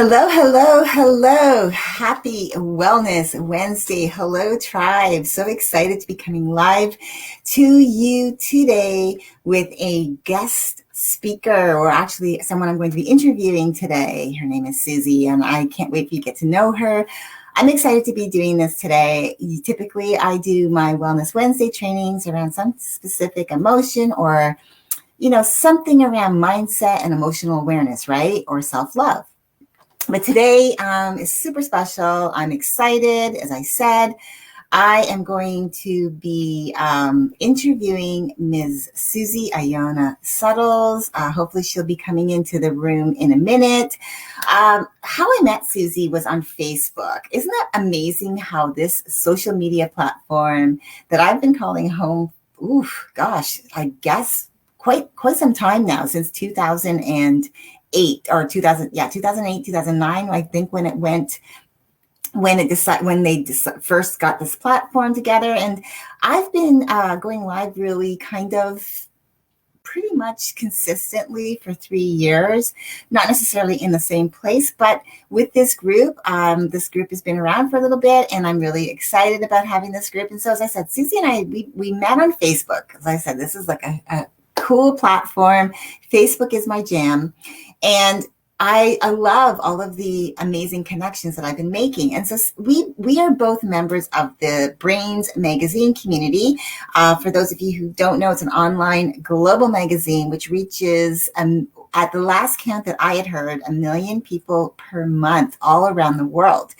Hello, hello, hello. Happy Wellness Wednesday. Hello, tribe. So excited to be coming live to you today with a guest speaker, or actually someone I'm going to be interviewing today. Her name is Suzie, and I can't wait for you to get to know her. I'm excited to be doing this today. Typically, I do my Wellness Wednesday trainings around some specific emotion or, something around mindset and emotional awareness, right? Or self-love. But today is super special. I'm excited. As I said, I am going to be interviewing Ms. Suzie Ayonna Suttles. Hopefully she'll be coming into the room in a minute. How I met Suzie was on Facebook. Isn't that amazing how this social media platform that I've been calling home, I guess quite some time now, since 2008 or 2008, 2009, I think, when they first got this platform together. And I've been going live really kind of pretty much consistently for 3 years, not necessarily in the same place, but with this group. This group has been around for a little bit, and I'm really excited about having this group. And so, as I said, Suzie and I, we met on Facebook. As I said, this is like a cool platform. Facebook is my jam. And I love all of the amazing connections that I've been making. And so we are both members of the Brains magazine community. For those of you who don't know, it's an online global magazine which reaches, at the last count that I had heard, 1 million people per month all around the world.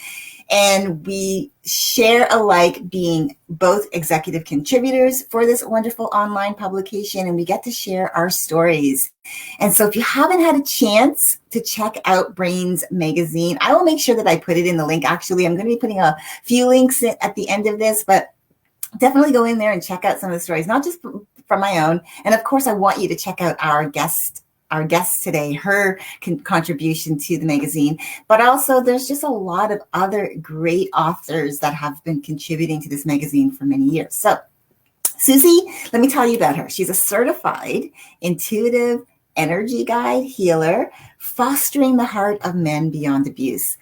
And we share alike being both executive contributors for this wonderful online publication, and we get to share our stories. And so if you haven't had a chance to check out Brains magazine, I will make sure that I put it in the link. Actually, I'm going to be putting a few links at the end of this, but definitely go in there and check out some of the stories, not just from my own. And of course, I want you to check out our guest today, her contribution to the magazine. But also, there's just a lot of other great authors that have been contributing to this magazine for many years. So Suzie, let me tell you about her. She's a certified intuitive energy guide healer, fostering the heart of men beyond abuse.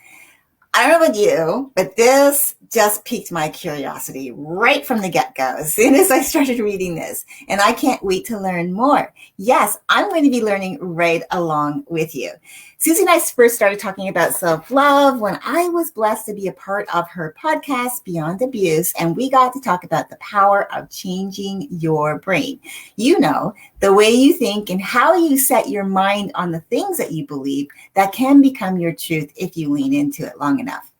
I don't know about you, but this just piqued my curiosity right from the get-go as soon as I started reading this. And I can't wait to learn more. Yes, I'm going to be learning right along with you. Suzie and I first started talking about self-love when I was blessed to be a part of her podcast, Beyond Abuse, and we got to talk about the power of changing your brain. You know, the way you think and how you set your mind on the things that you believe that can become your truth if you lean into it long enough.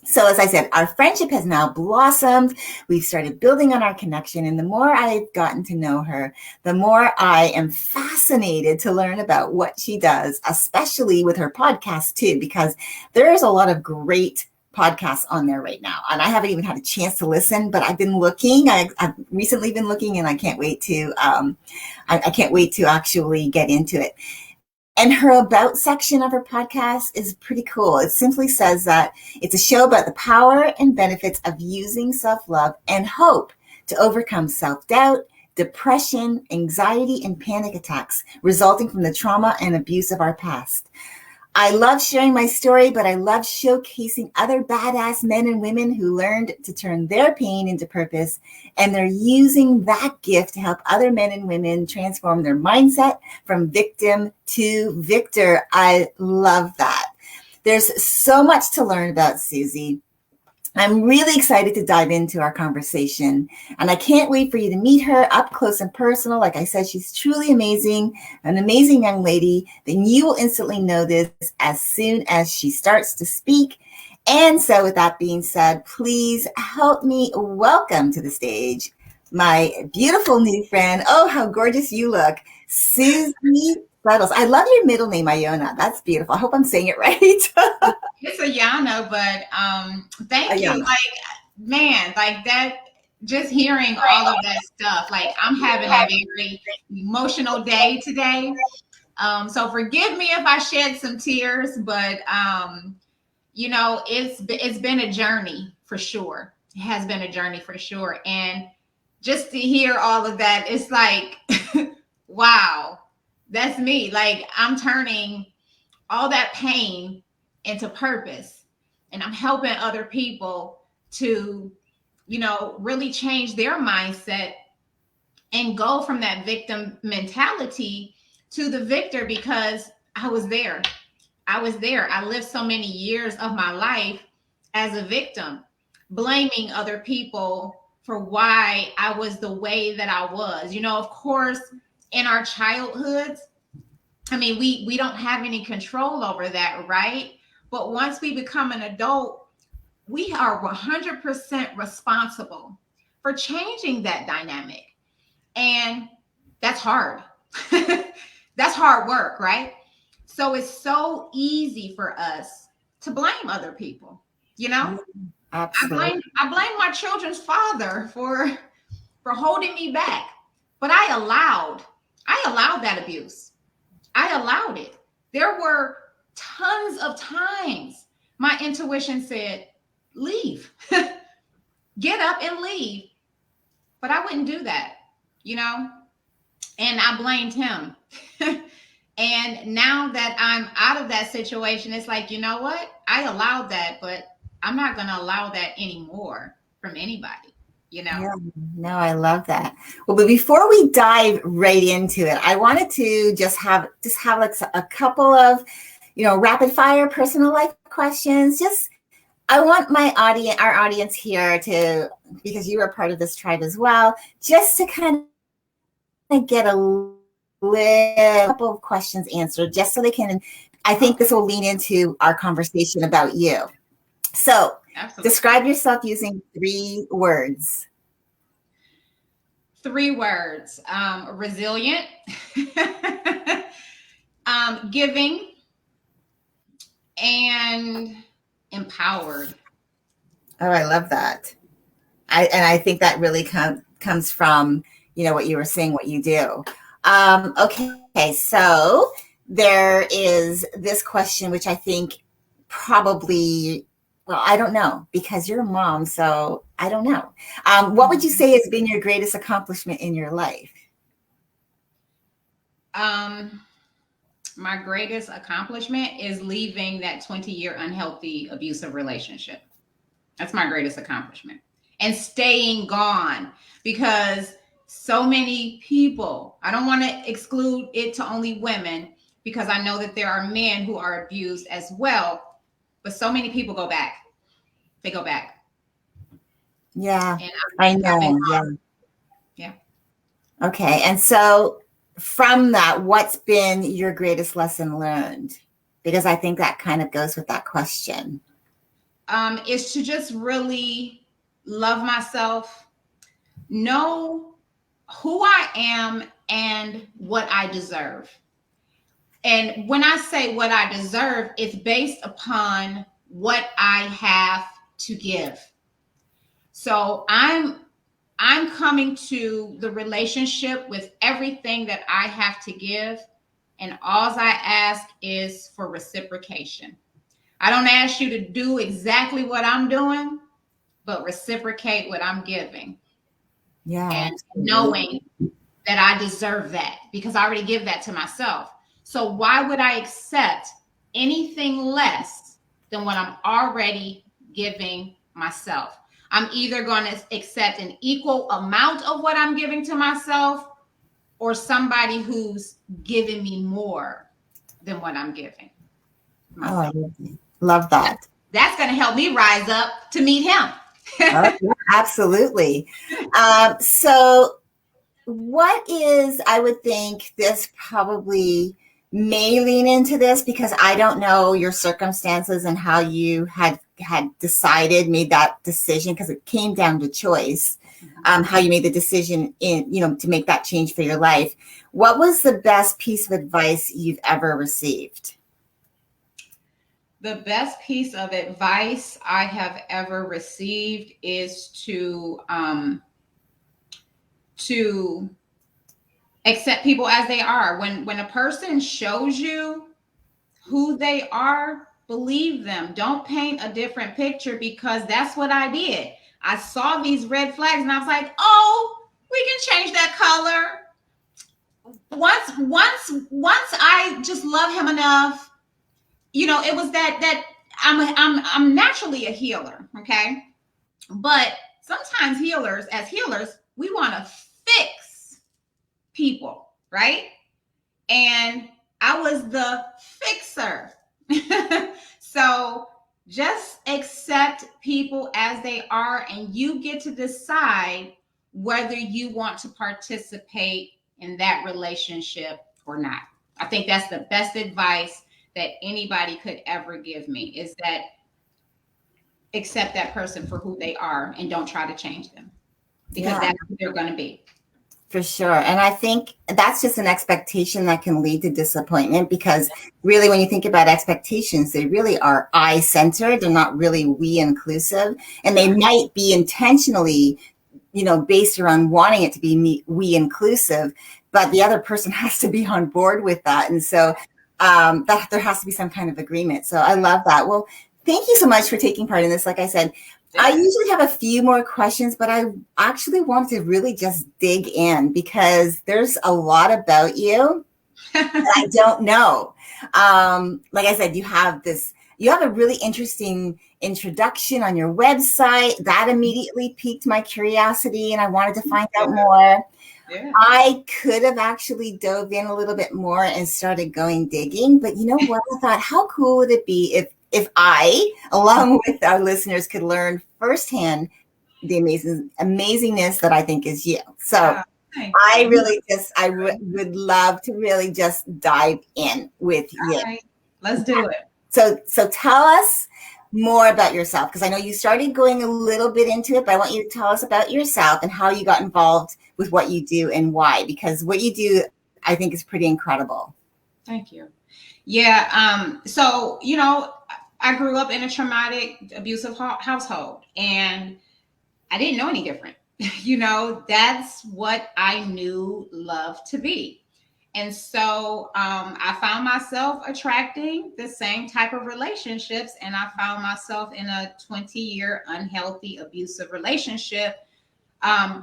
So as I said, our friendship has now blossomed. We've started building on our connection. And the more I've gotten to know her, the more I am fascinated to learn about what she does, especially with her podcast too, because there's a lot of great podcasts on there right now. And I haven't even had a chance to listen, but I've been looking. I've recently been looking, and I can't wait to, I can't wait to actually get into it. And her about section of her podcast is pretty cool. It simply says that it's a show about the power and benefits of using self-love and hope to overcome self-doubt, depression, anxiety, and panic attacks resulting from the trauma and abuse of our past. I love sharing my story, but I love showcasing other badass men and women who learned to turn their pain into purpose, and they're using that gift to help other men and women transform their mindset from victim to victor. I love that. There's so much to learn about Suzie. I'm really excited to dive into our conversation, and I can't wait for you to meet her up close and personal. Like I said, she's truly amazing, an amazing young lady. Then you will instantly know this as soon as she starts to speak. And so with that being said, please help me welcome to the stage my beautiful new friend. Oh, how gorgeous you look, Suzie Ayonna. I love your middle name, Ayonna. That's beautiful. I hope I'm saying it right. It's Ayonna, but thank you. Ayonna. Like, man, like that, just hearing all of that stuff, like I'm having a very emotional day today. So forgive me if I shed some tears, but it's been a journey for sure. It has been a journey for sure. And just to hear all of that, it's like, wow, that's me. Like I'm turning all that pain into purpose. And I'm helping other people to, really change their mindset and go from that victim mentality to the victor, because I was there. I lived so many years of my life as a victim, blaming other people for why I was the way that I was. Of course, in our childhoods, I mean, we don't have any control over that, right? But once we become an adult, we are 100% responsible for changing that dynamic. And that's hard. That's hard work, right? So it's so easy for us to blame other people. Absolutely. I blame my children's father for holding me back. But I allowed that abuse. I allowed it. There were tons of times my intuition said, leave. Get up and leave. But I wouldn't do that, and I blamed him. And now that I'm out of that situation, it's like, you know what? I allowed that, but I'm not going to allow that anymore from anybody, Yeah, no, I love that. Well, but before we dive right into it, I wanted to just have like a couple of, rapid fire personal life questions. I want our audience here to, because you are part of this tribe as well, just to kind of get a couple of questions answered, just so they can, I think this will lean into our conversation about you. So Absolutely. Describe yourself using 3 words. 3 words. Resilient, giving, and empowered. Oh, I love that. I think that really comes from, what you were saying, what you do. Okay, so there is this question, which I think probably, well, I don't know, because you're a mom, so I don't know. What would you say has been your greatest accomplishment in your life? My greatest accomplishment is leaving that 20-year unhealthy, abusive relationship. That's my greatest accomplishment. And staying gone, because so many people, I don't want to exclude it to only women, because I know that there are men who are abused as well, but so many people go back. They go back. Yeah, I know. Yeah. Okay. And so from that, what's been your greatest lesson learned? Because I think that kind of goes with that question. Is to just really love myself, know who I am and what I deserve. And when I say what I deserve, it's based upon what I have to give. So I'm coming to the relationship with everything that I have to give, and all I ask is for reciprocation. I don't ask you to do exactly what I'm doing, but reciprocate what I'm giving. Yeah. And knowing that I deserve that, because I already give that to myself. So why would I accept anything less than what I'm already giving myself? I'm either going to accept an equal amount of what I'm giving to myself, or somebody who's giving me more than what I'm giving myself. Oh, I love that. That's going to help me rise up to meet him. Oh, yeah, absolutely. So what is, I would think this probably may lean into this, because I don't know your circumstances and how you had decided, made that decision, because it came down to choice, how you made the decision to make that change for your life. What was the best piece of advice you've ever received? The best piece of advice I have ever received is to accept people as they are. When a person shows you who they are, believe them. Don't paint a different picture, because that's what I did. I saw these red flags and I was like, oh, we can change that color. Once I just love him enough, it was that I'm naturally a healer, okay? But sometimes as healers, we want to fix people, right? And I was the fixer. So just accept people as they are, and you get to decide whether you want to participate in that relationship or not. I think that's the best advice that anybody could ever give me, is that accept that person for who they are and don't try to change them, because Yeah, that's who they're going to be. for sure. And I think that's just an expectation that can lead to disappointment, because really, when you think about expectations, they really are I centered. They're not really we inclusive. And they might be intentionally, based around wanting it to be we inclusive, but the other person has to be on board with that. And so that there has to be some kind of agreement. So I love that. Well, thank you so much for taking part in this. Like I said, I usually have a few more questions, but I actually want to really just dig in, because there's a lot about you that I don't know. Like I said, you have a really interesting introduction on your website that immediately piqued my curiosity, and I wanted to find out more. Yeah. I could have actually dove in a little bit more and started going digging, but you know what? I thought, how cool would it be if I, along with our listeners, could learn firsthand the amazingness that I think is you. So I really would love to really just dive in with you. All right, let's do it. So tell us more about yourself, because I know you started going a little bit into it, but I want you to tell us about yourself and how you got involved with what you do and why, because what you do, I think, is pretty incredible. Thank you. Yeah. So, I grew up in a traumatic, abusive household, and I didn't know any different. That's what I knew love to be. And so I found myself attracting the same type of relationships, and I found myself in a 20-year unhealthy, abusive relationship,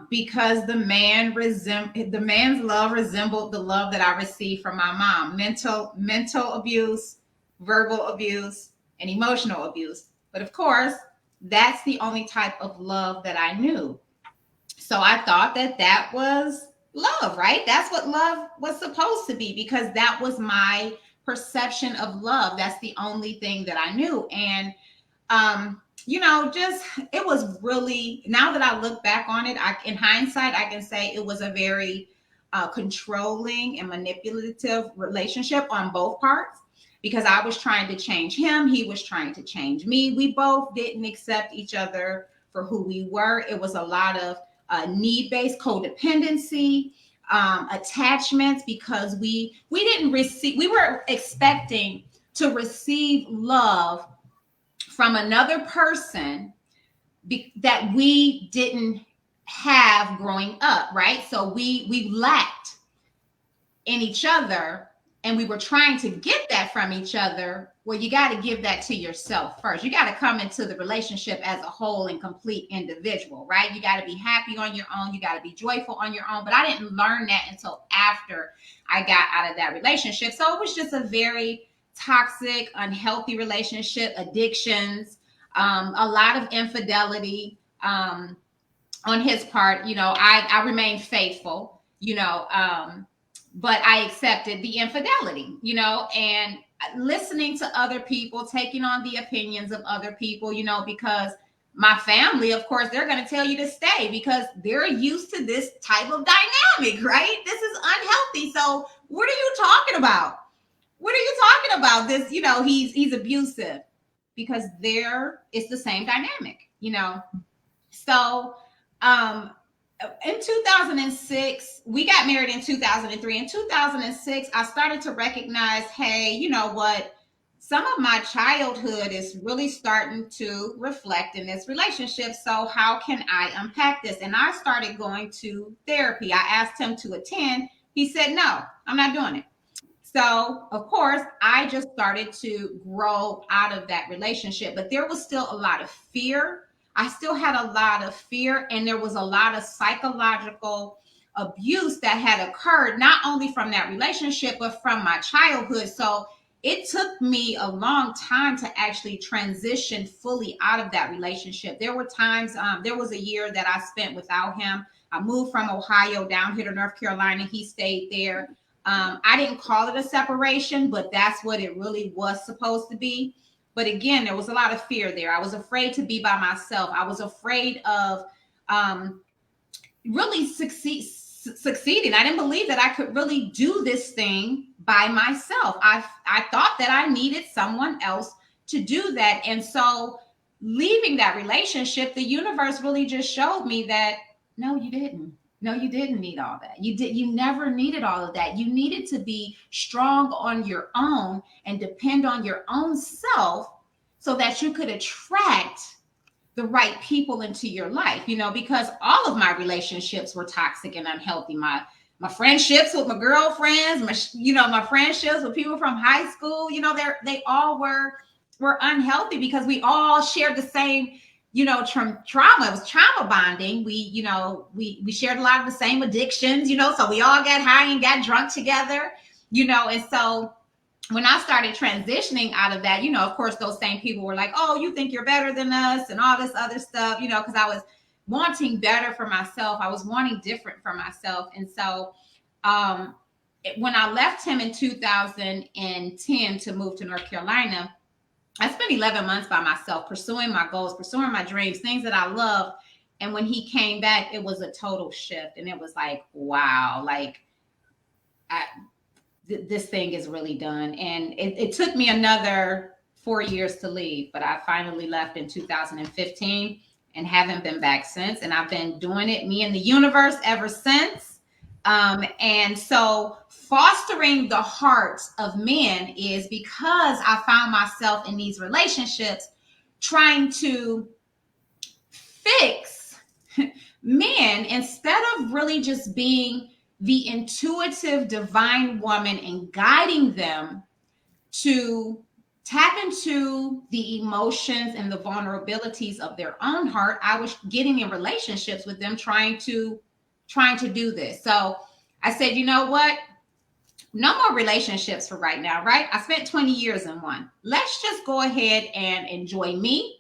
because the man's love resembled the love that I received from my mom. Mental abuse, verbal abuse, and emotional abuse. But of course, that's the only type of love that I knew. So I thought that was love, right? That's what love was supposed to be, because that was my perception of love. That's the only thing that I knew. And just it was really, now that I look back on it, in hindsight, I can say it was a very controlling and manipulative relationship on both parts, because I was trying to change him. He was trying to change me. We both didn't accept each other for who we were. It was a lot of need-based codependency, attachments, because we didn't receive, we were expecting to receive love from another person that we didn't have growing up, right? So we lacked in each other, and we were trying to get that from each other. Well, you got to give that to yourself first. You got to come into the relationship as a whole and complete individual, right? You got to be happy on your own. You got to be joyful on your own. But I didn't learn that until after I got out of that relationship. So it was just a very toxic, unhealthy relationship, addictions, a lot of infidelity on his part. I remained faithful, but I accepted the infidelity, and listening to other people, taking on the opinions of other people, because my family, of course, they're going to tell you to stay because they're used to this type of dynamic, right? This is unhealthy. So what are you talking about? What are you talking about? This, he's abusive, because it's the same dynamic, So, in 2006, we got married in 2003. In 2006, I started to recognize, hey, you know what? Some of my childhood is really starting to reflect in this relationship. So how can I unpack this? And I started going to therapy. I asked him to attend. He said, no, I'm not doing it. So, of course, I just started to grow out of that relationship, but there was still a lot of fear. I still had a lot of fear, and there was a lot of psychological abuse that had occurred, not only from that relationship, but from my childhood. So it took me a long time to actually transition fully out of that relationship. There were times, there was a year that I spent without him. I moved from Ohio down here to North Carolina. He stayed there. I didn't call it a separation, but that's what it really was supposed to be. But again, there was a lot of fear there. I was afraid to be by myself. I was afraid of um, really succeeding. I didn't believe that I could really do this thing by myself. I thought that I needed someone else to do that. And so leaving that relationship, the universe really just showed me that no, you didn't. No, you didn't need all that. You never needed all of that. You needed to be strong on your own and depend on your own self so that you could attract the right people into your life, because all of my relationships were toxic and unhealthy. My friendships with my girlfriends, my friendships with people from high school, they all were unhealthy because we all shared the same, trauma. It was trauma bonding. We shared a lot of the same addictions, so we all got high and got drunk together, and so when I started transitioning out of that, of course, those same people were like, oh, you think you're better than us and all this other stuff, because I was wanting better for myself. I was wanting different for myself. And so when I left him in 2010 to move to North Carolina, I spent 11 months by myself, pursuing my goals, pursuing my dreams, things that I love. And when he came back, it was a total shift. And it was like, wow, this thing is really done. And it took me another 4 years to leave, but I finally left in 2015 and haven't been back since. And I've been doing it, me and the universe, ever since. And so fostering the hearts of men is because I found myself in these relationships trying to fix men instead of really just being the intuitive divine woman and guiding them to tap into the emotions and the vulnerabilities of their own heart. I was getting in relationships with them trying to do this. So I said, you know what? No more relationships for right now, right? I spent 20 years in one. Let's just go ahead and enjoy me.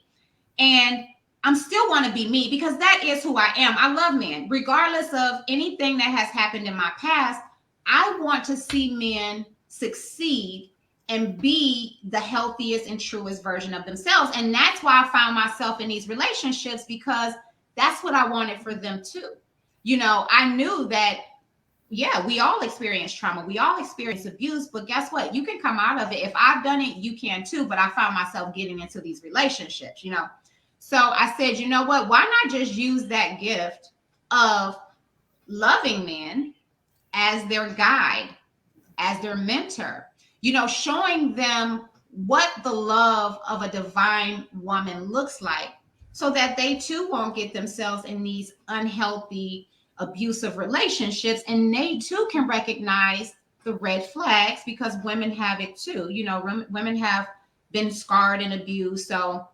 And I'm still want to be me because that is who I am. I love men. Regardless of anything that has happened in my past, I want to see men succeed and be the healthiest and truest version of themselves. And that's why I found myself in these relationships, because that's what I wanted for them too. I knew that, yeah, we all experience trauma. We all experience abuse, but guess what? You can come out of it. If I've done it, you can too. But I found myself getting into these relationships, So I said, you know what? Why not just use that gift of loving men as their guide, as their mentor, showing them what the love of a divine woman looks like so that they too won't get themselves in these unhealthy, abusive relationships. And they too can recognize the red flags because women have it too. Women have been scarred and abused. So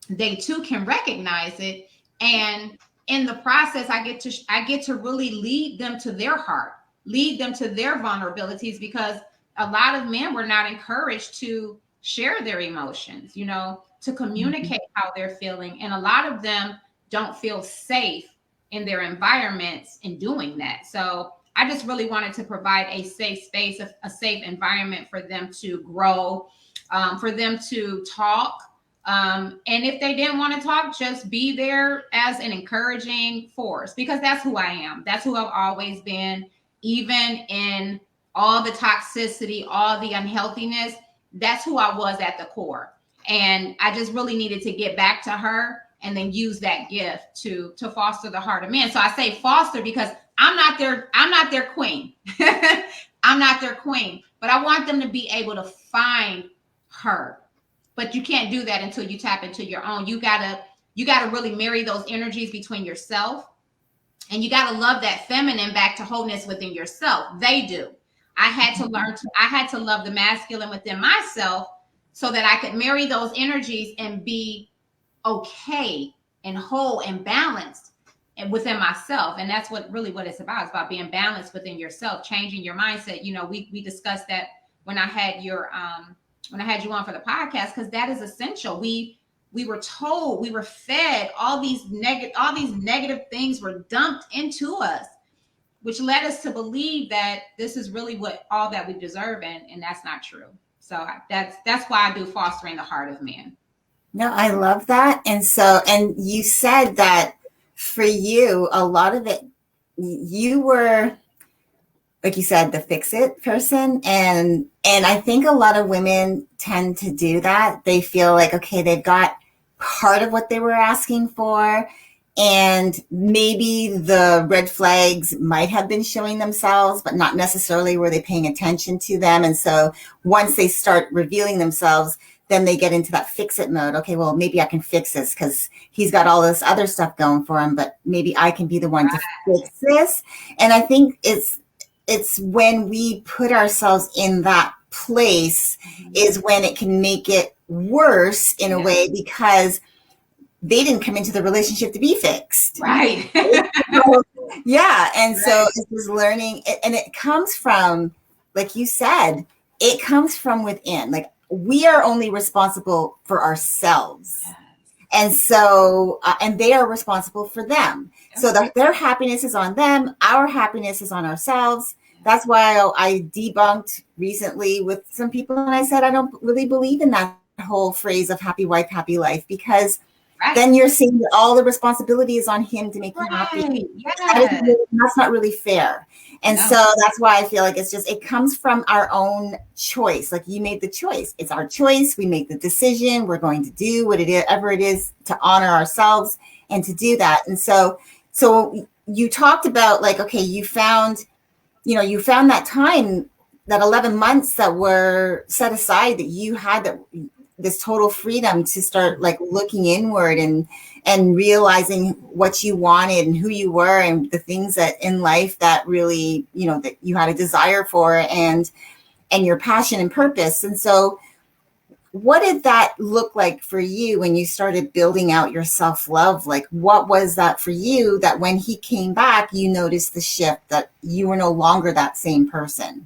they too can recognize it. And in the process, I get to really lead them to their heart, lead them to their vulnerabilities, because a lot of men were not encouraged to share their emotions, to communicate how they're feeling. And a lot of them don't feel safe in their environments in doing that. So I just really wanted to provide a safe space, a safe environment for them to grow, for them to talk. And if they didn't want to talk, just be there as an encouraging force, because that's who I am. That's who I've always been, even in all the toxicity, all the unhealthiness. That's who I was at the core. And I just really needed to get back to her and then use that gift to foster the heart of men. So I say foster because I'm not their queen. I'm not their queen, but I want them to be able to find her. But you can't do that until you tap into your own. You gotta really marry those energies between yourself, and you gotta love that feminine back to wholeness within yourself. They do. I had to love the masculine within myself so that I could marry those energies and be okay and whole and balanced and within myself. And that's what it's about. It's about being balanced within yourself, changing your mindset. We discussed that when I had your when I had you on for the podcast, because that is essential. We were told, we were fed all these negative things were dumped into us, which led us to believe that this is really what all that we deserve, and that's not true. So that's why I do fostering the heart of man. No, I love that. And so, and you said that for you, a lot of it, you were, like you said, the fix it person. And I think a lot of women tend to do that. They feel like, okay, they've got part of what they were asking for. And maybe the red flags might have been showing themselves, but not necessarily were they paying attention to them. And so once they start revealing themselves, then they get into that fix it mode. Okay, well, maybe I can fix this because he's got all this other stuff going for him, but maybe I can be the one to fix this. And I think it's when we put ourselves in that place is when it can make it worse in a way, because they didn't come into the relationship to be fixed. Right. Yeah. And so it was learning, and it comes from, like you said, it comes from within. Like, we are only responsible for ourselves. Yes. And so, and they are responsible for them. Yes. So their happiness is on them. Our happiness is on ourselves. That's why I debunked recently with some people, and I said, I don't really believe in that whole phrase of happy wife, happy life, because then you're saying that all the responsibility is on him to make you happy. Yes. That's not really fair. And so that's why I feel like it comes from our own choice. Like, you made the choice. It's our choice. We make the decision. We're going to do whatever it is to honor ourselves and to do that. And so you talked about, like, okay, you found that time, that 11 months that were set aside, that you had this total freedom to start, like, looking inward and realizing what you wanted and who you were and the things that in life that really, that you had a desire for, and your passion and purpose. And so what did that look like for you when you started building out your self-love? Like, what was that for you, that when he came back, you noticed the shift, that you were no longer that same person?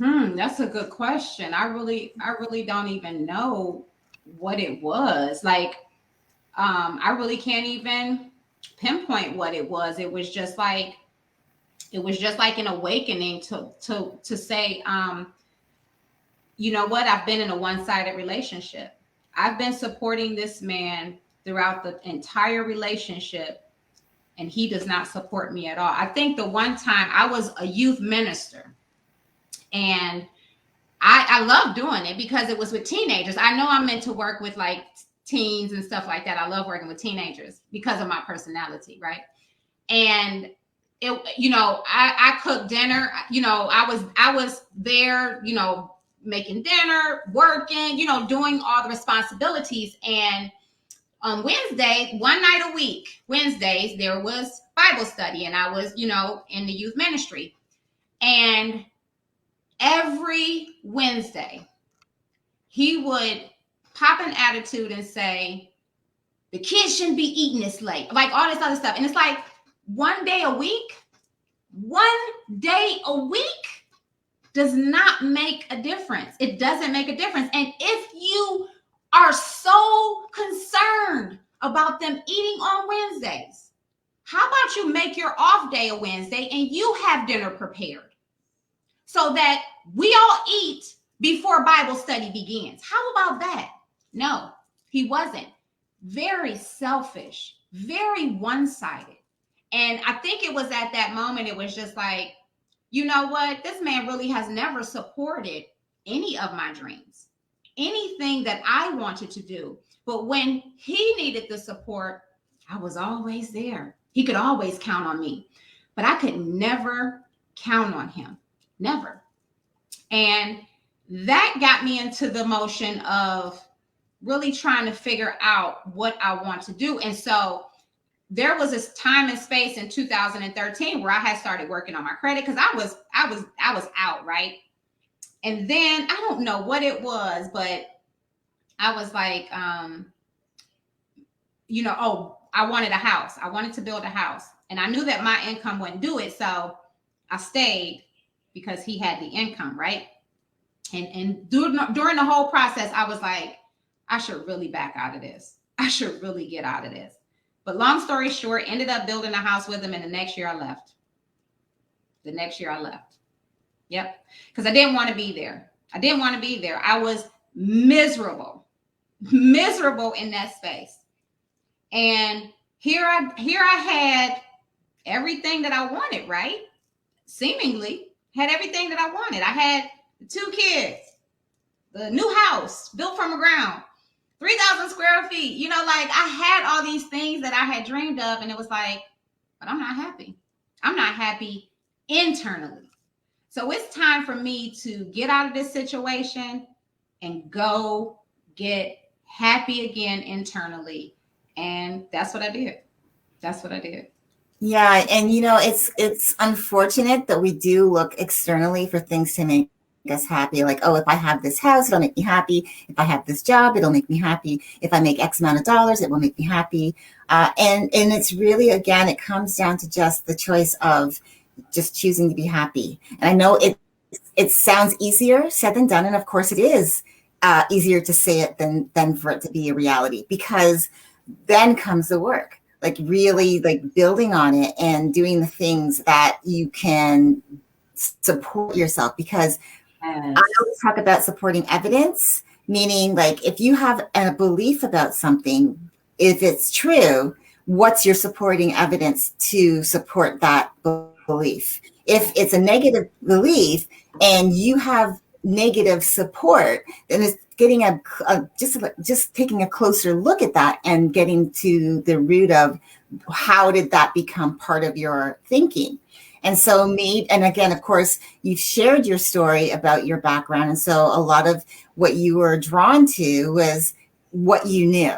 That's a good question. I really don't even know what it was. Like, I really can't even pinpoint what it was. It was just like an awakening to say, you know what? I've been in a one-sided relationship. I've been supporting this man throughout the entire relationship, and he does not support me at all. I think the one time I was a youth minister, and I love doing it because it was with teenagers. I know I'm meant to work with, like, teens and stuff like that. I love working with teenagers because of my personality, right? And it, I cooked dinner. I was there, making dinner, working, doing all the responsibilities. And on Wednesday, one night a week, Wednesdays, there was Bible study, and I was, in the youth ministry. And every Wednesday, he would pop an attitude and say, the kids shouldn't be eating this late, like all this other stuff. And it's like, one day a week does not make a difference. It doesn't make a difference. And if you are so concerned about them eating on Wednesdays, how about you make your off day a Wednesday and you have dinner prepared so that we all eat before Bible study begins? How about that? No, he wasn't. Very selfish, very one-sided. And I think it was at that moment, it was just like, you know what? This man really has never supported any of my dreams, anything that I wanted to do. But when he needed the support, I was always there. He could always count on me, but I could never count on him. Never. And that got me into the motion of really trying to figure out what I want to do. And so there was this time and space in 2013 where I had started working on my credit, because I was out, right? And then I don't know what it was, but I was like, I wanted a house. I wanted to build a house, and I knew that my income wouldn't do it. So I stayed because he had the income, right? And during the whole process, I was like, I should really back out of this. I should really get out of this. But long story short, ended up building a house with him, and the next year I left. The next year I left. Yep. Because I didn't want to be there. I didn't want to be there. I was miserable in that space. And here I had everything that I wanted, right? Seemingly had everything that I wanted. I had 2 kids, the new house built from the ground, 3,000 square feet. You know, like I had all these things that I had dreamed of, and it was like, but I'm not happy. I'm not happy internally. So it's time for me to get out of this situation and go get happy again internally. And that's what I did. That's what I did. Yeah, and it's unfortunate that we do look externally for things to make us happy. Like, oh, if I have this house, it'll make me happy. If I have this job, it'll make me happy. If I make X amount of dollars, it will make me happy. And it's really, again, it comes down to just the choice of just choosing to be happy. And I know it sounds easier said than done, and of course it is easier to say it than for it to be a reality, because then comes the work. Like really like building on it and doing the things that you can support yourself. Because I always talk about supporting evidence, meaning like if you have a belief about something, if it's true, what's your supporting evidence to support that belief? If it's a negative belief and you have negative support, then it's getting just taking a closer look at that and getting to the root of how did that become part of your thinking. And so and again, of course, you've shared your story about your background. And so a lot of what you were drawn to was what you knew.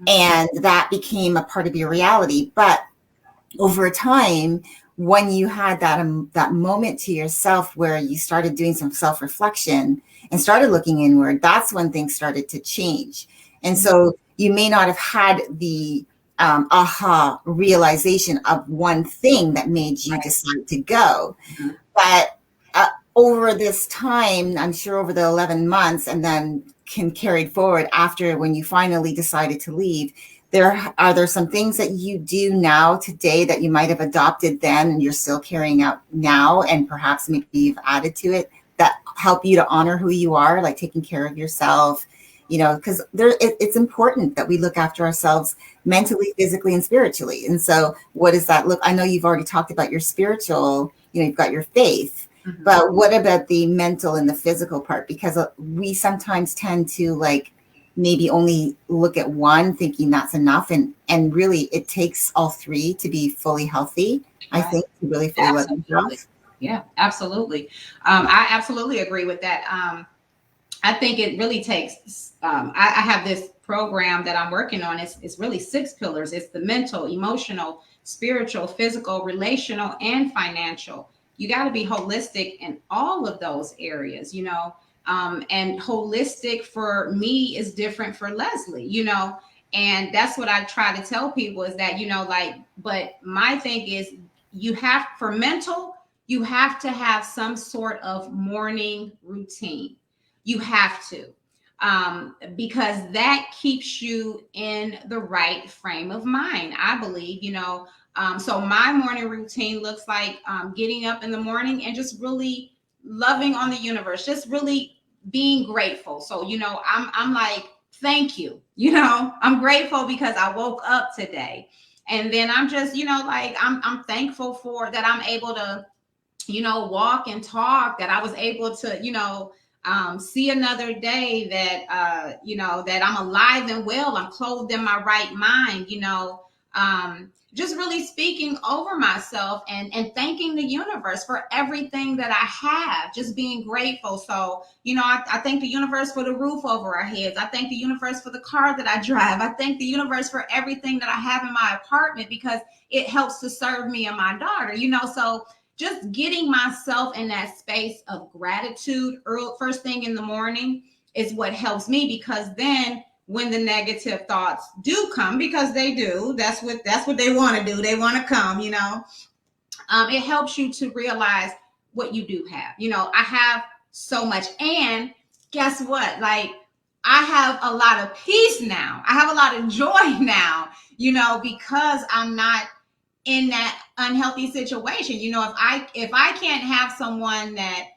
And that became a part of your reality. But over time, when you had that moment to yourself where you started doing some self-reflection and started looking inward, that's when things started to change. And so you may not have had the aha realization of one thing that made you decide to go. But over this time, I'm sure over the 11 months and then carried forward after when you finally decided to leave, are there some things that you do now today that you might have adopted then and you're still carrying out now, and perhaps maybe you've added to it that help you to honor who you are, like taking care of yourself, because it's important that we look after ourselves mentally, physically, and spiritually. And so what does that look? I know you've already talked about your spiritual, you've got your faith, but what about the mental and the physical part? Because we sometimes tend to maybe only look at one thinking that's enough. And really it takes all three to be fully healthy. Right. I think to really fully love themselves. Yeah, absolutely. I absolutely agree with that. I think it really takes, I have this program that I'm working on. It's really 6 pillars. It's the mental, emotional, spiritual, physical, relational, and financial. You got to be holistic in all of those areas, and holistic for me is different for Leslie, and that's what I try to tell people is that, but my thing is for mental, you have to have some sort of morning routine. You have to, because that keeps you in the right frame of mind, I believe, so my morning routine looks like getting up in the morning and just really loving on the universe, just really being grateful. So, I'm like, thank you. I'm grateful because I woke up today. And then I'm just, I'm thankful for that. I'm able to, walk and talk, that I was able to, see another day, that, that I'm alive and well, I'm clothed in my right mind, just really speaking over myself and thanking the universe for everything that I have, just being grateful. So, I thank the universe for the roof over our heads. I thank the universe for the car that I drive. I thank the universe for everything that I have in my apartment because it helps to serve me and my daughter, so just getting myself in that space of gratitude first thing in the morning is what helps me, because then when the negative thoughts do come, because they do, that's what they want to do. They want to come, it helps you to realize what you do have. I have so much. And guess what? Like, I have a lot of peace now. I have a lot of joy now, because I'm not in that unhealthy situation. If I can't have someone that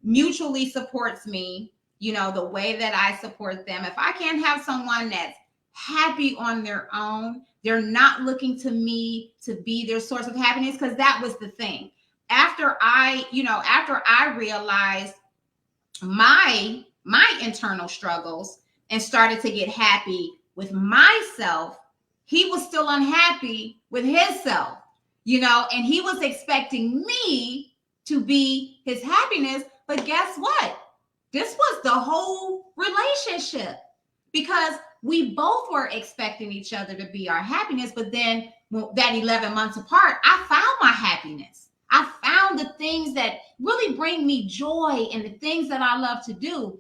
mutually supports me, the way that I support them, if I can't have someone that's happy on their own, they're not looking to me to be their source of happiness. Because that was the thing. After I realized my internal struggles and started to get happy with myself, he was still unhappy with himself, and he was expecting me to be his happiness. But guess what? This was the whole relationship, because we both were expecting each other to be our happiness. But then that 11 months apart, I found my happiness. I found the things that really bring me joy and the things that I love to do.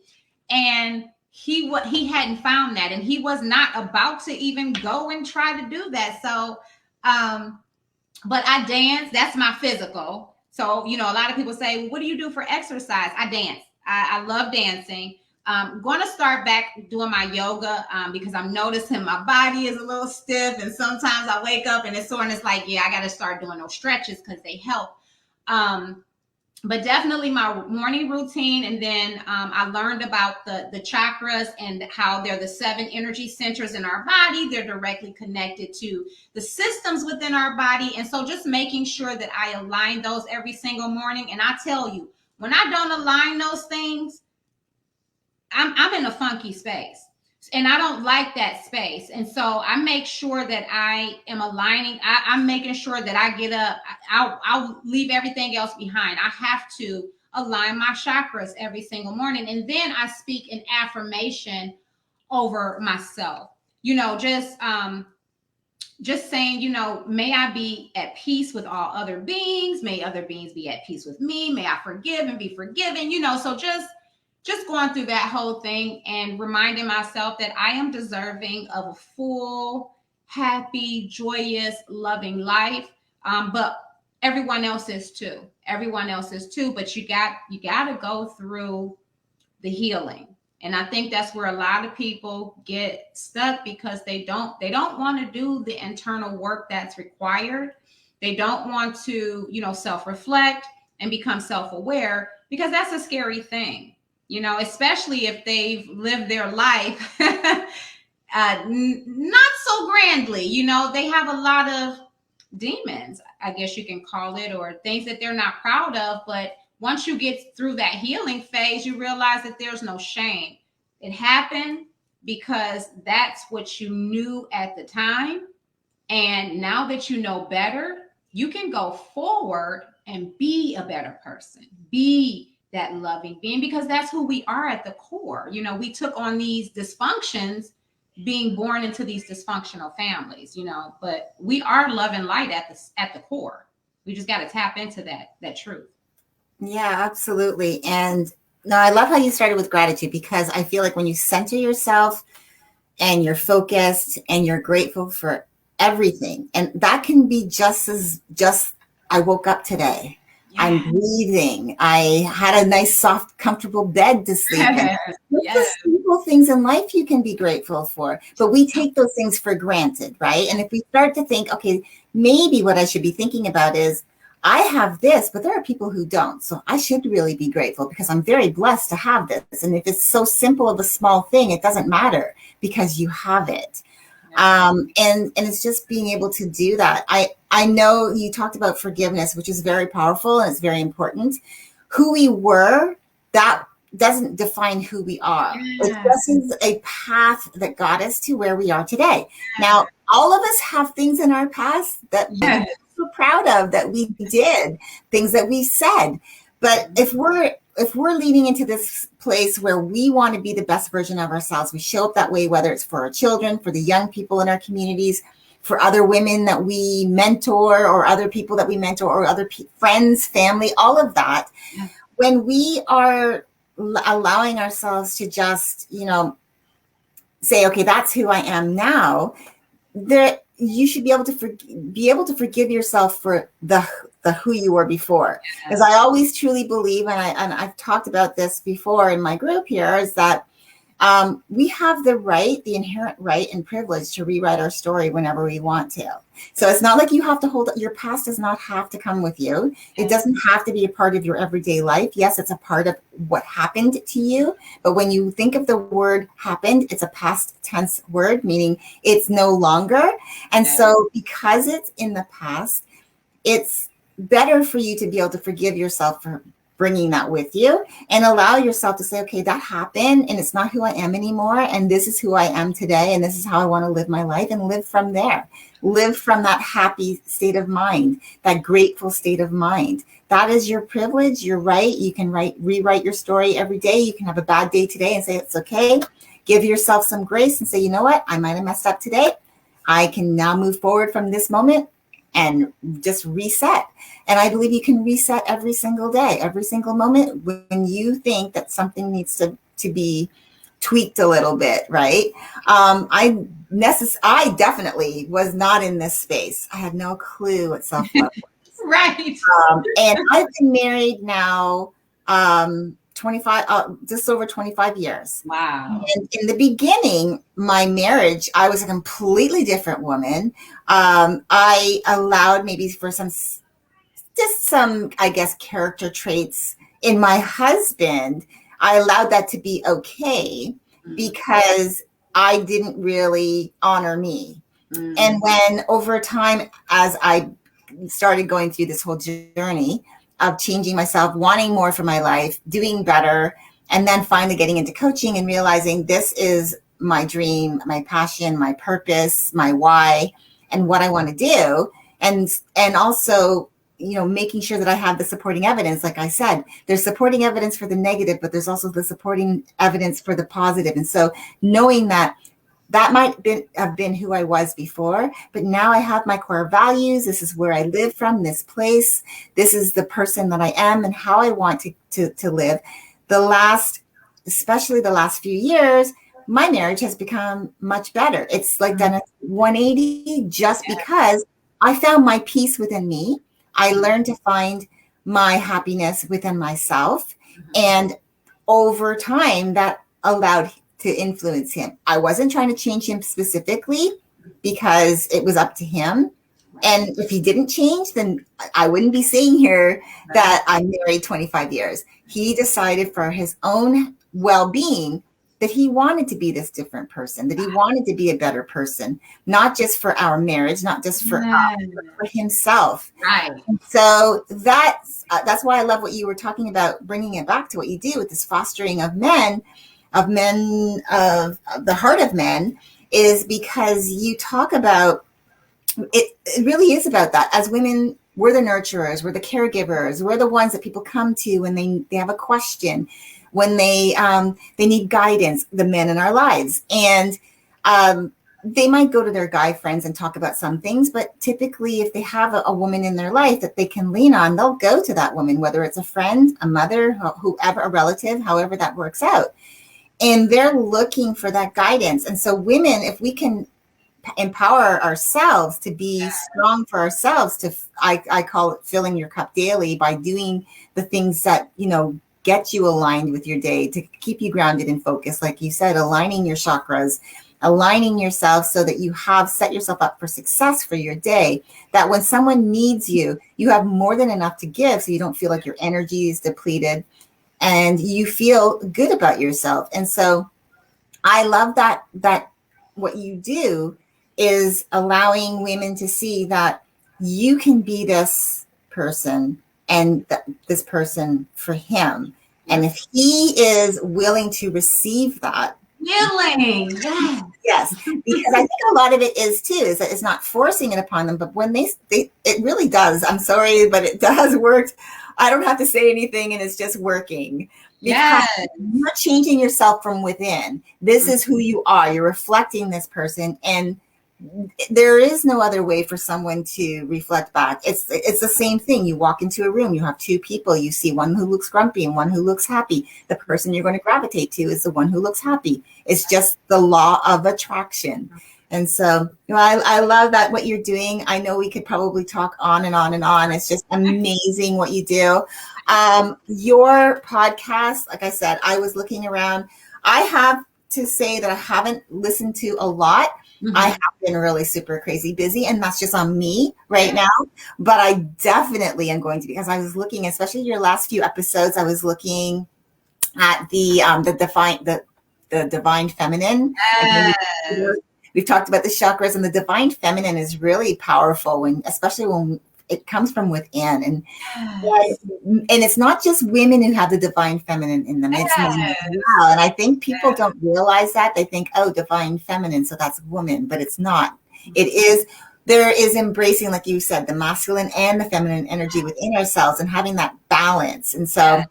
And he hadn't found that, and he was not about to even go and try to do that. So, but I dance. That's my physical. So, a lot of people say, well, what do you do for exercise? I dance. I love dancing. I'm going to start back doing my yoga because I'm noticing my body is a little stiff, and sometimes I wake up and it's sore, and it's like, yeah, I got to start doing those stretches because they help. But definitely my morning routine. And then I learned about the chakras and how they're the 7 energy centers in our body. They're directly connected to the systems within our body. And so just making sure that I align those every single morning. And I tell you, when I don't align those things, I'm in a funky space. And I don't like that space. And so I make sure that I am aligning. I'm making sure that I get up. I'll leave everything else behind. I have to align my chakras every single morning. And then I speak an affirmation over myself. Just saying, may I be at peace with all other beings. May other beings be at peace with me. May I forgive and be forgiven. So just going through that whole thing and reminding myself that I am deserving of a full, happy, joyous, loving life. But everyone else is too. But you got to go through the healing. And I think that's where a lot of people get stuck, because they don't want to do the internal work that's required. They don't want to, self-reflect and become self-aware, because that's a scary thing. Especially if they've lived their life not so grandly. They have a lot of demons, I guess you can call it, or things that they're not proud of. But once you get through that healing phase, you realize that there's no shame. It happened because that's what you knew at the time. And now that you know better, you can go forward and be a better person, be that loving being, because that's who we are at the core. We took on these dysfunctions being born into these dysfunctional families, but we are love and light at the core. We just got to tap into that truth. Yeah, absolutely. And no, I love how you started with gratitude, because I feel like when you center yourself and you're focused and you're grateful for everything, and that can be just I woke up today. I'm breathing. I had a nice, soft, comfortable bed to sleep in. The simple things in life you can be grateful for, but we take those things for granted, right? And if we start to think, okay, maybe what I should be thinking about is, I have this, but there are people who don't. So I should really be grateful because I'm very blessed to have this. And if it's so simple of a small thing, it doesn't matter because you have it. And it's just being able to do that. I know you talked about forgiveness, which is very powerful and it's very important. Who we were, that doesn't define who we are. It just is a path that got us to where we are today. Now, all of us have things in our past that we're so proud of, that we did, things that we said. But if we're leading into this place where we want to be the best version of ourselves, we show up that way, whether it's for our children, for the young people in our communities, for other women that we mentor, or other people that we mentor, or other friends, family, all of that. Yeah. When we are allowing ourselves to just, say, okay, that's who I am now, you should be able to be able to forgive yourself for the who you were before. Because I always truly believe, and I've talked about this before in my group here, is that we have the inherent right and privilege to rewrite our story whenever we want to. So it's not like you have to your past does not have to come with you. It doesn't have to be a part of your everyday life. Yes, it's a part of what happened to you. But when you think of the word happened, it's a past tense word, meaning it's no longer. And so because it's in the past, it's better for you to be able to forgive yourself for bringing that with you and allow yourself to say, okay, that happened and it's not who I am anymore. And this is who I am today. And this is how I want to live my life, and live from there. Live from that happy state of mind, that grateful state of mind. That is your privilege. You're right. You can rewrite your story every day. You can have a bad day today and say, it's okay. Give yourself some grace and say, you know what? I might have messed up today. I can now move forward from this moment and just reset. And I believe you can reset every single day, every single moment when you think that something needs to be tweaked a little bit, right? I definitely was not in this space. I had no clue what self-love was. Right. And I've been married now just over 25 years. Wow. And in the beginning, my marriage, I was a completely different woman. I allowed maybe for some, I guess, character traits in my husband. I allowed that to be okay because I didn't really honor me. And then over time, as I started going through this whole journey of changing myself, wanting more for my life, doing better, and then finally getting into coaching and realizing this is my dream, my passion, my purpose, my why, and what I want to do. And also, making sure that I have the supporting evidence. Like I said, there's supporting evidence for the negative, but there's also the supporting evidence for the positive. And so knowing that might have been who I was before, but now I have my core values. This is where I live from, this place. This is the person that I am and how I want to live. Especially the last few years, my marriage has become much better. It's like done a 180 just because I found my peace within me. I learned to find my happiness within myself. And over time, that allowed to influence him. I wasn't trying to change him specifically because it was up to him. And if he didn't change, then I wouldn't be saying here that I'm married 25 years. He decided for his own well-being that he wanted to be this different person, that he wanted to be a better person, not just for our marriage, not just for us, but for himself. Right. And so that's why I love what you were talking about, bringing it back to what you do with this fostering of men, of the heart of men, is because you talk about it. It really is about that. As women, we're the nurturers, we're the caregivers, we're the ones that people come to when they have a question, when they need guidance, the men in our lives. And they might go to their guy friends and talk about some things, but typically if they have a woman in their life that they can lean on, they'll go to that woman, whether it's a friend, a mother, whoever, a relative, however that works out. And they're looking for that guidance. And so women, if we can empower ourselves to be strong for ourselves, I call it filling your cup daily by doing the things that, get you aligned with your day, to keep you grounded and focused. Like you said, aligning your chakras, aligning yourself so that you have set yourself up for success for your day, that when someone needs you, you have more than enough to give. So you don't feel like your energy is depleted and you feel good about yourself. And so I love that what you do is allowing women to see that you can be this person and this person for him. And if he is willing to receive that. Willing. Yes. Because I think a lot of it is too, is that it's not forcing it upon them, but when it really does. I'm sorry, but it does work. I don't have to say anything and it's just working. Because you're changing yourself from within. This is who you are. You're reflecting this person. And there is no other way for someone to reflect back. It's the same thing. You walk into a room, you have two people, you see one who looks grumpy and one who looks happy. The person you're going to gravitate to is the one who looks happy. It's just the law of attraction. And so, I love that what you're doing. I know we could probably talk on and on and on. It's just amazing what you do. Your podcast, like I said, I was looking around. I have to say that I haven't listened to a lot. Mm-hmm. I have been really super crazy busy, and that's just on me right now. But I definitely am going to, because I was looking, especially your last few episodes, I was looking at the divine feminine. Yes. We've talked about the chakras, and the divine feminine is really powerful especially when it comes from within. And it's not just women who have the divine feminine in them, it's men as well. And I think people don't realize that. They think, oh, divine feminine, so that's woman, but it's not. It is, there is embracing, like you said, the masculine and the feminine energy within ourselves and having that balance. And so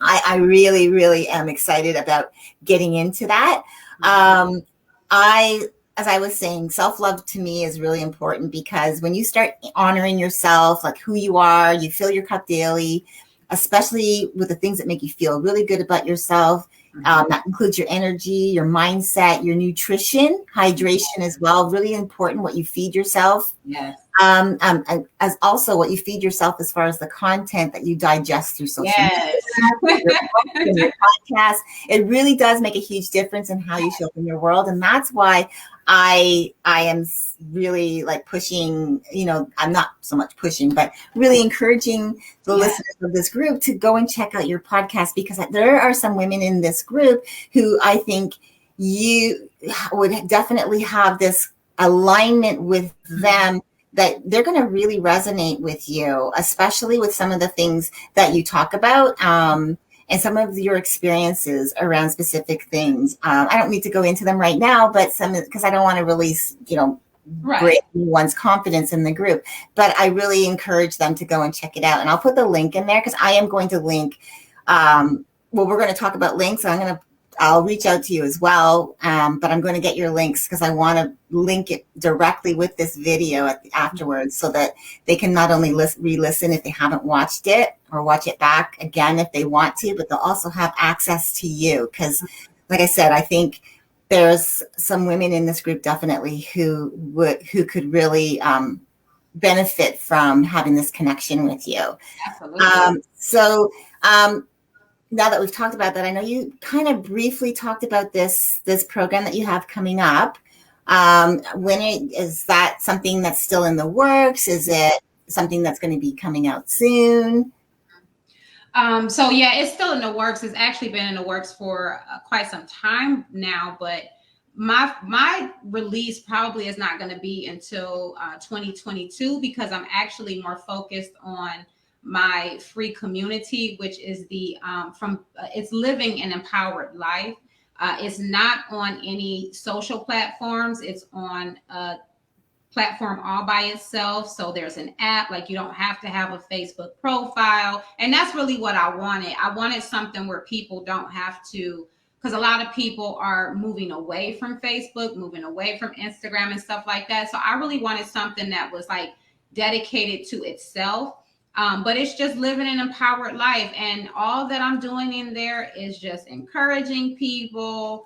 I really, really am excited about getting into that. As I was saying, self-love to me is really important, because when you start honoring yourself, like who you are, you fill your cup daily, especially with the things that make you feel really good about yourself. That includes your energy, your mindset, your nutrition, hydration as well. Really important what you feed yourself. Yes. As also what you feed yourself as far as the content that you digest through social media, your podcast. It really does make a huge difference in how you show up in your world. And that's why I am really like pushing, I'm not so much pushing, but really encouraging the listeners of this group to go and check out your podcast, because there are some women in this group who I think you would definitely have this alignment with them, that they're going to really resonate with you, especially with some of the things that you talk about. And some of your experiences around specific things. I don't need to go into them right now, but because I don't want to release, break anyone's confidence in the group. But I really encourage them to go and check it out. And I'll put the link in there, because I am going to link. We're going to talk about links. So I'll reach out to you as well. But I'm going to get your links, because I want to link it directly with this video afterwards, so that they can not only re-listen if they haven't watched it, or watch it back again if they want to, but they'll also have access to you. Because like I said, I think there's some women in this group definitely who could really benefit from having this connection with you. Absolutely. Now that we've talked about that, I know you kind of briefly talked about this program that you have coming up. Is that something that's still in the works? Is it something that's going to be coming out soon? So it's still in the works. It's actually been in the works for quite some time now, but my release probably is not going to be until 2022, because I'm actually more focused on my free community, which is it's living an empowered life. It's not on any social platforms. It's on a platform all by itself. So there's an app, like you don't have to have a Facebook profile. And that's really what I wanted. I wanted something where people don't have to, because a lot of people are moving away from Facebook, moving away from Instagram and stuff like that. So I really wanted something that was like dedicated to itself. But it's just living an empowered life. And all that I'm doing in there is just encouraging people,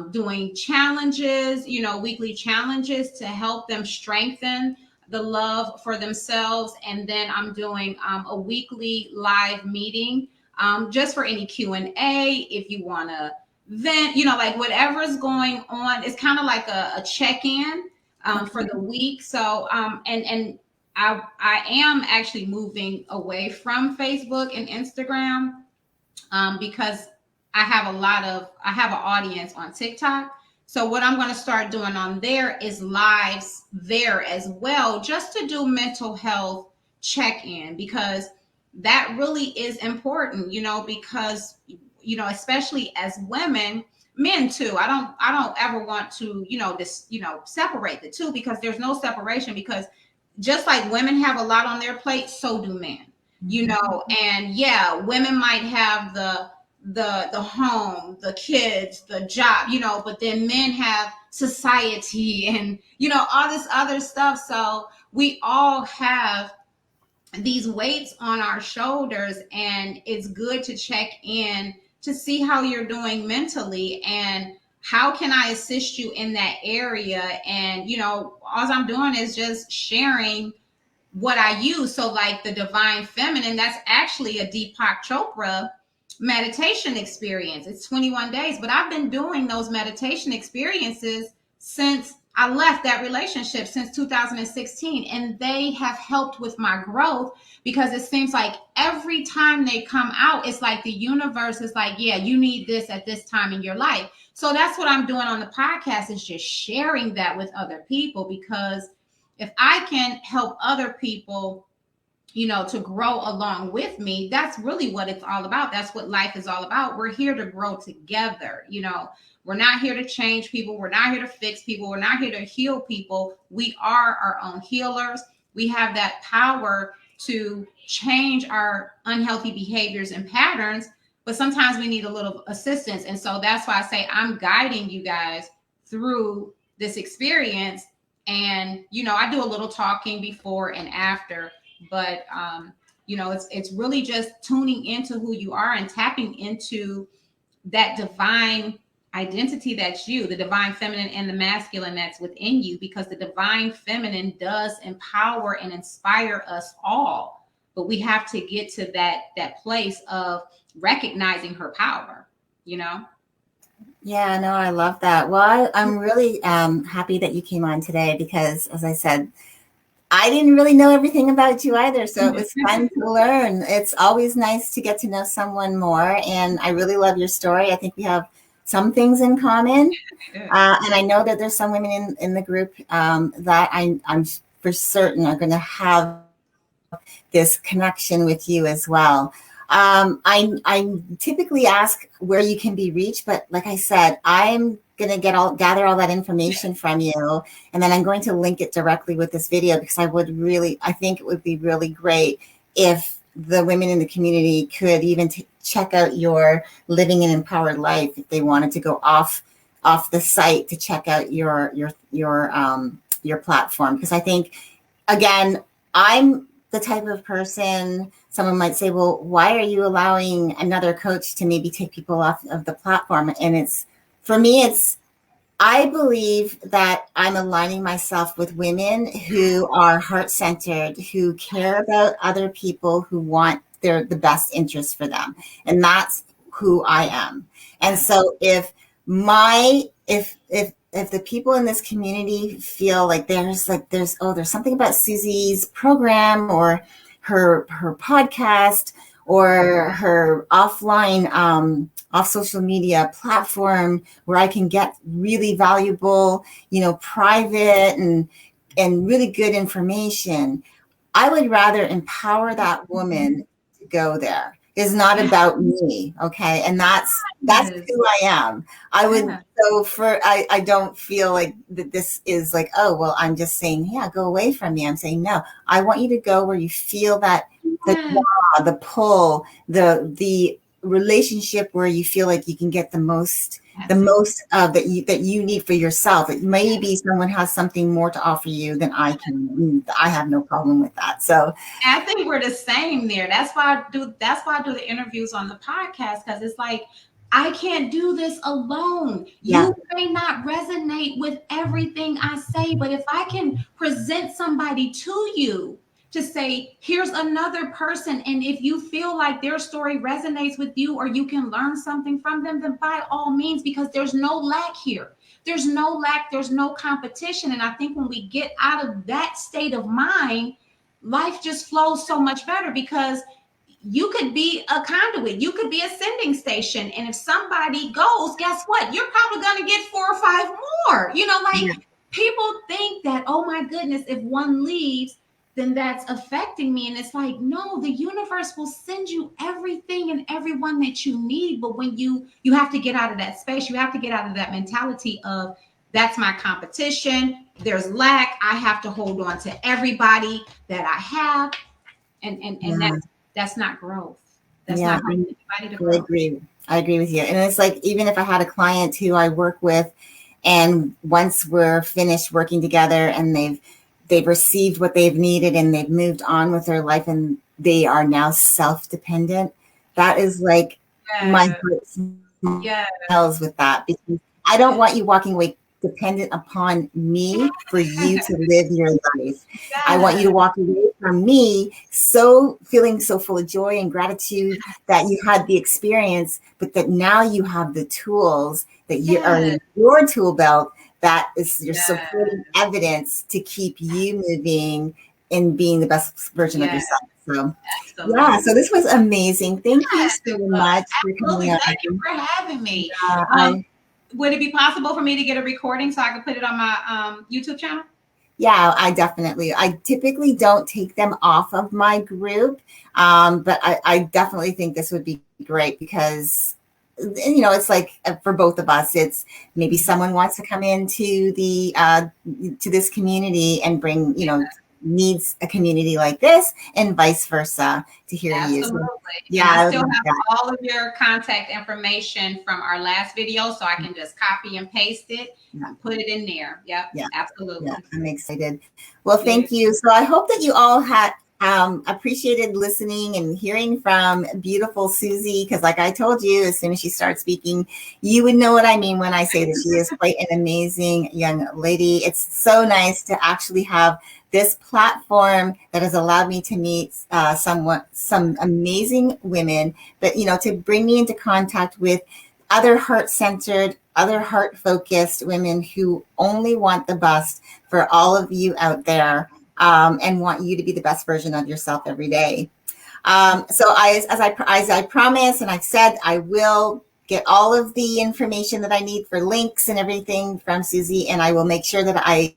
doing challenges, weekly challenges to help them strengthen the love for themselves. And then I'm doing a weekly live meeting just for any Q&A. If you want to vent, like whatever's going on, it's kind of like a check-in for the week. So, and I am actually moving away from Facebook and Instagram because I have an audience on TikTok. So what I'm going to start doing on there is lives there as well, just to do mental health check-in, because that really is important, because, especially as women, men too. I don't ever want to, separate the two, because there's no separation, because just like women have a lot on their plate, so do men, and women might have the home, the kids, the job, but then men have society and, all this other stuff. So we all have these weights on our shoulders, and it's good to check in to see how you're doing mentally. And how can I assist you in that area? And, all I'm doing is just sharing what I use. So, like the Divine Feminine, that's actually a Deepak Chopra meditation experience. It's 21 days, but I've been doing those meditation experiences since I left that relationship, since 2016. And they have helped with my growth, because it seems like every time they come out, it's like the universe is like, yeah, you need this at this time in your life. So that's what I'm doing on the podcast, is just sharing that with other people, because if I can help other people, to grow along with me, that's really what it's all about. That's what life is all about. We're here to grow together. We're not here to change people. We're not here to fix people. We're not here to heal people. We are our own healers. We have that power to change our unhealthy behaviors and patterns, but sometimes we need a little assistance. And so that's why I say I'm guiding you guys through this experience. And, I do a little talking before and after, but, it's really just tuning into who you are and tapping into that divine identity that's you, the divine feminine and the masculine that's within you, because the divine feminine does empower and inspire us all. But we have to get to that place of recognizing her power, Yeah, no, I love that. Well, I'm really happy that you came on today, because, as I said, I didn't really know everything about you either. So it was fun to learn. It's always nice to get to know someone more. And I really love your story. I think we have some things in common. And I know that there's some women in the group that I'm for certain are going to have this connection with you as well. I typically ask where you can be reached, but like I said, I'm going to gather all that information from you, and then I'm going to link it directly with this video, because I think it would be really great if the women in the community could even check out your Living an Empowered Life, if they wanted to go off the site to check out your platform. Because I think, again, I'm the type of person, someone might say, well, why are you allowing another coach to maybe take people off of the platform? And for me, I believe that I'm aligning myself with women who are heart-centered, who care about other people, who want the best interest for them. And that's who I am. And so if the people in this community feel like there's something about Susie's program or her podcast or her offline off social media platform where I can get really valuable, private and really good information, I would rather empower that woman to go there. It's not about me, okay? And that's who I am. I don't feel like that this is like, oh, well, I'm just saying, yeah, go away from me. I'm saying, no, I want you to go where you feel that the draw, the pull, the relationship where you feel like you can get the most that you need for yourself. That maybe someone has something more to offer you than I can. I have no problem with that. So I think we're the same there. That's why I do the interviews on the podcast, because it's like, I can't do this alone. Yeah. You may not resonate with everything I say, but if I can present somebody to you to say, here's another person, and if you feel like their story resonates with you or you can learn something from them, then by all means, because there's no lack here. There's no lack, there's no competition. And I think when we get out of that state of mind, life just flows so much better, because you could be a conduit, you could be a sending station, and if somebody goes, guess what, you're probably going to get 4 or 5 more. People think that, oh my goodness, if one leaves, then that's affecting me. And it's like, no, the universe will send you everything and everyone that you need. But when you have to get out of that space, you have to get out of that mentality of, that's my competition, there's lack, I have to hold on to everybody that I have, and that's not growth. That's not bringing anybody to growth. I agree with you. And it's like, even if I had a client who I work with, and once we're finished working together and they've received what they've needed and they've moved on with their life and they are now self-dependent, that is like my heart smells with that, because I don't want you walking away dependent upon me for you to live your life. I want you to walk away from me so feeling so full of joy and gratitude that you had the experience, but that now you have the tools that you are in your tool belt that is your supporting evidence to keep you moving and being the best version of yourself. So yeah, so this was amazing. Thank you so much for coming Absolutely. on. Thank you for having me. I Would it be possible for me to get a recording so I could put it on my YouTube channel? Yeah, I typically don't take them off of my group, but I definitely think this would be great because, you know, it's like for both of us, it's maybe someone wants to come into the to this community and bring, you know, needs a community like this, and vice versa to hear you. Absolutely. So, And I yeah, still have all of your contact information from our last video, so I can just copy and paste it and put it in there. Yep, absolutely. Yeah, I'm excited. Well, thank you. So I hope that you all had appreciated listening and hearing from beautiful Suzie, because like I told you, as soon as she starts speaking, you would know what I mean when I say that she is quite an amazing young lady. It's so nice to actually have this platform that has allowed me to meet some amazing women, but, you know, to bring me into contact with other heart-centered, other heart-focused women who only want the best for all of you out there, and want you to be the best version of yourself every day. So as I promised, and I've said, I will get all of the information that I need for links and everything from Suzie, and I will make sure that I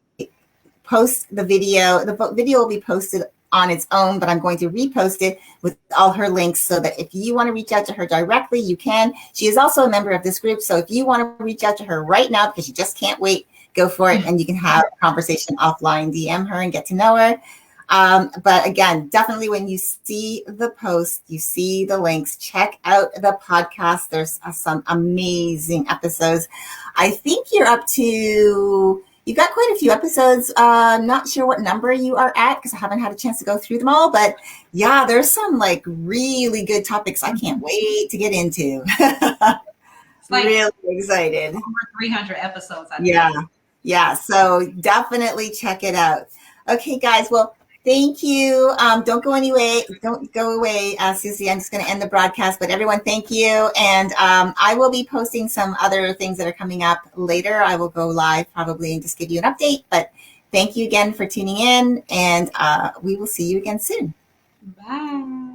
post the video. The video will be posted on its own, but I'm going to repost it with all her links so that if you want to reach out to her directly, you can. She is also a member of this group, so if you want to reach out to her right now because you just can't wait, go for it, and you can have a conversation offline, DM her and get to know her. But again, definitely when you see the post, you see the links, check out the podcast. There's some amazing episodes. I think you've got quite a few episodes. Not sure what number you are at because I haven't had a chance to go through them all. But yeah, there's some like really good topics I can't wait to get into. Like really excited. Over 300 episodes. I think. Yeah. So definitely check it out. Okay, guys. Well, thank you. Don't go away. Don't go away, Suzie. I'm just going to end the broadcast. But everyone, thank you. And I will be posting some other things that are coming up later. I will go live probably and just give you an update. But thank you again for tuning in. And we will see you again soon. Bye.